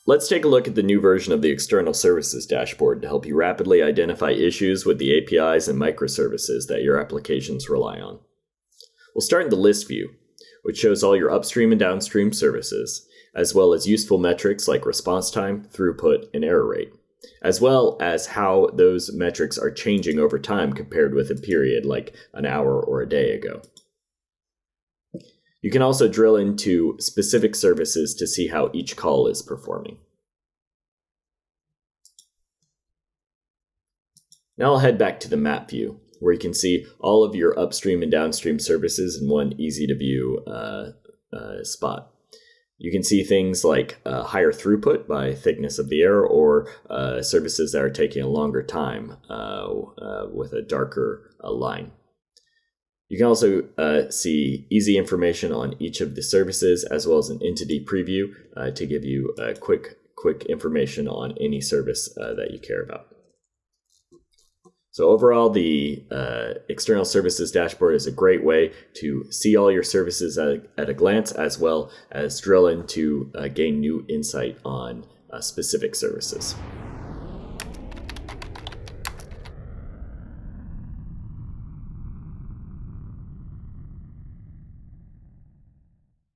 Let's take a look at the new version of the External Services Dashboard to help you rapidly identify issues with the APIs and microservices that your applications rely on. We'll start in the list view, which shows all your upstream and downstream services, as well as useful metrics like response time, throughput, and error rate, as well as how those metrics are changing over time compared with a period like an hour or a day ago. You can also drill into specific services to see how each call is performing. Now I'll head back to the map view, where you can see all of your upstream and downstream services in one easy-to-view spot. You can see things like higher throughput by thickness of the error, or services that are taking a longer time with a darker line. You can also see easy information on each of the services, as well as an entity preview to give you quick information on any service that you care about. So overall, the External Services Dashboard is a great way to see all your services at a glance, as well as drill in to gain new insight on specific services.